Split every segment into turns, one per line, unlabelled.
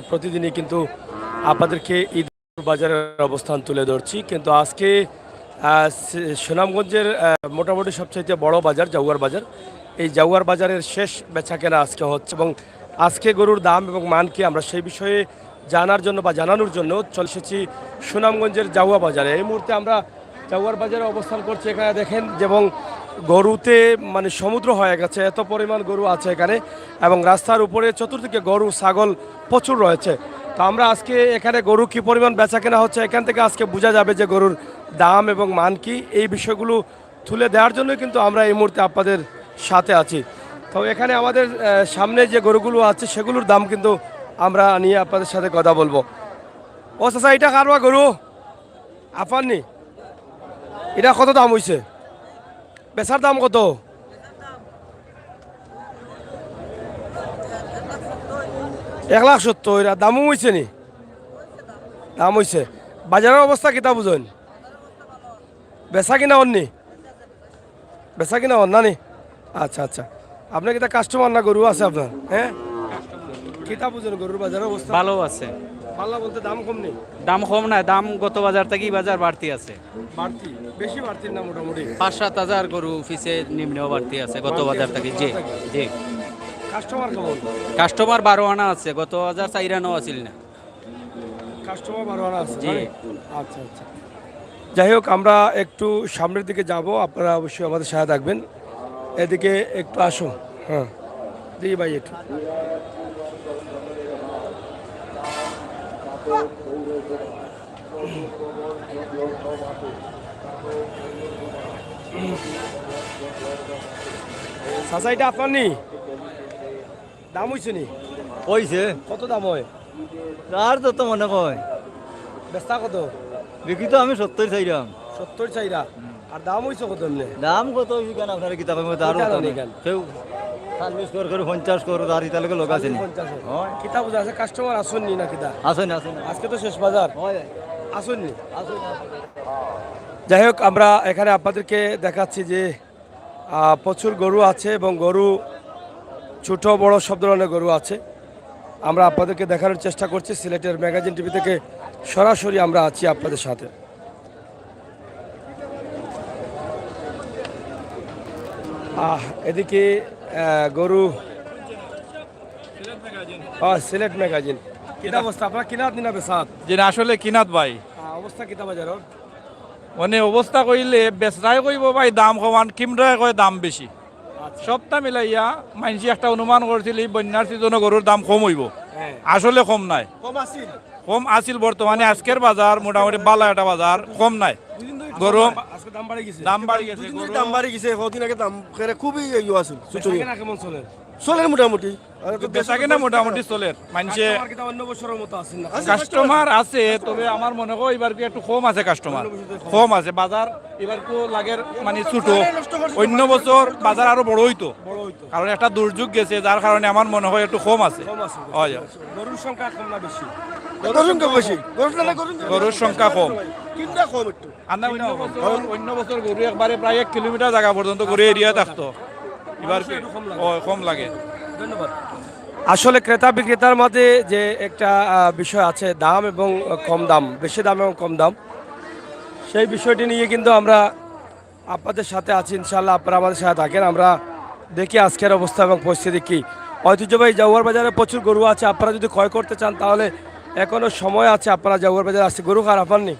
প্রতিদিনই কিন্তু আপনাদেরকে ঈদ বাজারের অবস্থান তুলে ধরছি, কিন্তু আজকে সুনামগঞ্জের মোটামুটি সবচাইতে বড় বাজার জাউয়ার বাজার। এই জাউয়ার বাজারের শেষ বেচাকেনা আজকে হচ্ছে এবং আজকে গরুর দাম এবং মান কি আমরা সেই বিষয়ে জানার জন্য বা জানানোর জন্য চলে এসেছি সুনামগঞ্জের জাউয়া বাজারে। এই মুহূর্তে আমরা জাউয়ার বাজারে অবস্থান করছি। এখানে দেখেন এবং গরুতে মানে সমুদ্র হয়ে গেছে, এত পরিমাণ গরু আছে এখানে এবং রাস্তার উপরে চতুর্দিকে গরু ছাগল প্রচুর রয়েছে। তো আমরা আজকে এখানে গরু কি পরিমাণ বেচা কেনা হচ্ছে এখান থেকে আজকে বোঝা যাবে যে গরুর দাম এবং মান কি, এই বিষয়গুলো তুলে দেওয়ার জন্য কিন্তু আমরা এই মুহূর্তে আপনাদের সাথে আছি। তো এখানে আমাদের সামনে যে গরুগুলো আছে সেগুলোর দাম কিন্তু আমরা নিয়ে আপনাদের সাথে কথা বলবো। ও চাচা, এটা কারবা গরু আপাননি, এটা কত দাম হয়েছে? বেচার দাম কত? 1,70,000 দামও হয়েছে নি? দাম হয়েছে। বাজারের অবস্থা কিতা বুঝেন? বেচা কিনা অন্যি, বেচা কিনা অন্য নি? আচ্ছা আচ্ছা, আপনার কিতা কাস্টমার না গরু আছে আপনার? হ্যাঁ, কিতা বুঝেন গরুর বাজারের অবস্থা?
ভালো আছে।
ভালো বলতে দাম কম নেই?
দাম কম না, দাম গত বাজার থেকে বাজার বাড়তি আছে।
বাড়তি? বেশি বাড়তি না? মোটামুটি
5-7 হাজার গরু পিছে নিম্নেও বাড়তি আছে গত বাজার থেকে। জি জি।
কাস্টমার কেমন?
কাস্টমার 12 আনা আছে, গত হাজার 4 আনাও আছিল না।
কাস্টমার 12 আনা আছে?
জি।
আচ্ছা আচ্ছা, যাই হোক আমরা একটু সামনের দিকে যাব, আপনারা অবশ্যই আমাদের সাথে থাকবেন। এদিকে একটু আসো। হ্যাঁ জি ভাই, একটু চাচা, এটা আপনার নি? দাম হয়েছে নি?
হইছে
কত দাম হয়?
আর তো মনে কয়
বেচা কত?
বিক্রি তো আমি 70 চাইলাম।
70 চাইরা, আর দাম হয়েছে কত? এমনি
দাম কত কেন আপনার কিতাবের মধ্যে আরো
ওইটা
কত
জানি
নেই।
কেন?
কেউ 40 করে 50 করে আর ইতালকে লোক আছে নি। হয়
কিতা বুঝা আছে? কাস্টমার আসুননি না কিতা?
আসেন আসেন
আজকে তো শেষ বাজার,
হয়
আসুননি।
আসেন
যাই হোক আমরা এখানে আপনাদেরকে দেখাচ্ছি যে প্রচুর গরু আছে এবং গরু ছোট বড় সব ধরনের গরু আছে। আমরা আপনাদেরকে দেখানোর চেষ্টা করছি, সিলেটের ম্যাগাজিন টিভি থেকে সরাসরি আমরা আছি আপনাদের সাথে। এদিকে গরু সিলেট ম্যাগাজিন। কিনা অবস্থা আপনার? কিনাত নিনা বেসাত?
যে আসলে কিনাত ভাই
অবস্থা কিতা বাজার?
মানে অবস্থা কইলে বেচরাই কইব ভাই দাম কমান, কিমরাই কয় দাম বেশি। সবটা মিলাইয়া মানুষে একটা অনুমান করছিল এই বন্যার সিজনে গরুর দাম কম হইব, আসলে কম নাই। কম আছিল বর্তমানে আজকের বাজার মোটামুটি বালা একটা বাজার, কম নাই গরু। দাম বাড়ি গেছে,
দাম বাড়ি গেছে। কদিন আগে দাম খুবই আছিল। কেমন চলে?
চলে মোটামুটি
বেচা কেনা মোটামুটি চলে। মানুষে
অন্য বছরের মতো আছে না?
কাস্টমার আছে, তবে আমার মনে হয় এবার কি একটু কম আছে, কাস্টমার কম আছে। বাজার এবার কো লাগের মানে ছোট, অন্য বছর বাজার আরো বড় হইতো, কারণ একটা দুর্যোগ গেছে যার কারণে আমার মনে হয় একটু কম আছে। হয়
গরুর সংখ্যা কম না বেশি?
গরুর সংখ্যা কম।
কম একটু।
অন্য বছর গরু একবারে প্রায় 1 কিলোমিটার জায়গা পর্যন্ত গরু এরিয়া থাকতো, এবার কম লাগে।
ধন্যবাদ। আসলে ক্রেতা বিক্রেতার মধ্যে যে একটা বিষয় আছে, দাম এবং কম দাম, বেশি দাম এবং কম দাম, সেই বিষয়টি নিয়ে কিন্তু আমরা আপনাদের সাথে আছি। ইনশাআল্লাহ আপনারা আমাদের সাথে থাকেন। আমরা দেখি আজকের অবস্থা এবং পরিস্থিতি কী। ঐতিহ্যবাহী জাউয়ার বাজারে প্রচুর গরু আছে, আপনারা যদি ক্রয় করতে চান তাহলে এখনও সময় আছে। আপনারা জাউয়ার বাজারে আসছে। গরু খারাপ হননি?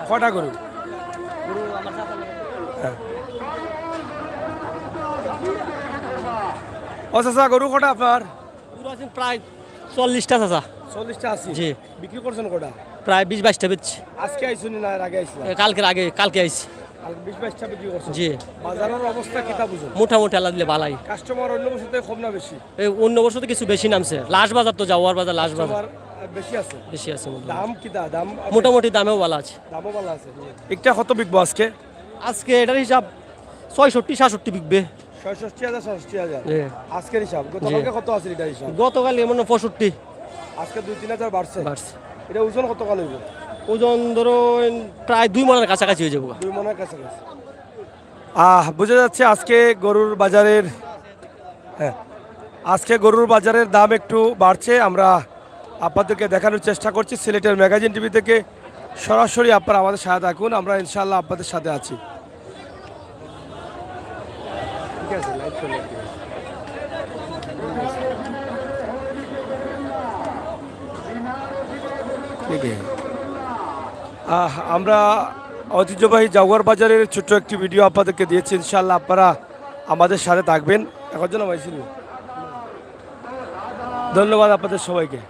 কটা গরু? হ্যাঁ। ও চাচা, গরু কটা আপনার?
প্রায় 40টা চাচা।
40টা আছে?
জি।
বিক্রি করছেন কটা?
প্রায় 20-22টা বেচছি।
আজকে আইসুনি না আগে আইসিলাম?
কালকে আইছি।
20-22টা বিক্রি করছেন?
জি।
বাজারের অবস্থা কিতা বুঝুন?
মোটামুটি আল্লাহ দিলে বালাই।
কাস্টমার অন্য বছর থেকে কম না বেশি?
এই অন্য বছর তো কিছু বেশি নামছে। লাস্ট বাজার তো যাওয়ার বাজার, লাস্ট বাজার
কাস্টমার বেশি আছে?
বেশি আছে।
দাম কিতা? দাম
মোটামুটি দামেও ভালো আছে।
দামও ভালো আছে। একটা কত বিকবো আজকে?
আজকে এটার হিসাব 65-66 বিকবে।
65,000 66,000
জি।
আজকের হিসাব? গতকালকে কত আছে এটা হিসাব?
গতকাল এমন 65
আজকে 2-3,000 বাড়ছে।
বাড়ছে।
এটা ওজন কত কাল হইব?
ওজন ধরো প্রায় 2 মনের কাছাকাছি হয়ে যাবো।
2 মনের কাছাকাছি। বোঝা যাচ্ছে আজকে গরুর বাজারের, হ্যাঁ, আজকে গরুর বাজারের দাম একটু বাড়ছে। আমরা আপনাদেরকে দেখানোর চেষ্টা করছি সিলেটের ম্যাগাজিন টিভি থেকে সরাসরি। আপনারা আমাদের সাথে থাকুন, আমরা ইনশাআল্লাহ আপনাদের সাথে আছি। আমরা ঐতিহ্যবাহী জাগুয়ার বাজারের ছোট্ট একটি ভিডিও আপনাদেরকে দিয়েছি। ইনশাআল্লাহ আপনারা আমাদের সাথে থাকবেন। এখন জন্য ধন্যবাদ আপনাদের সবাইকে।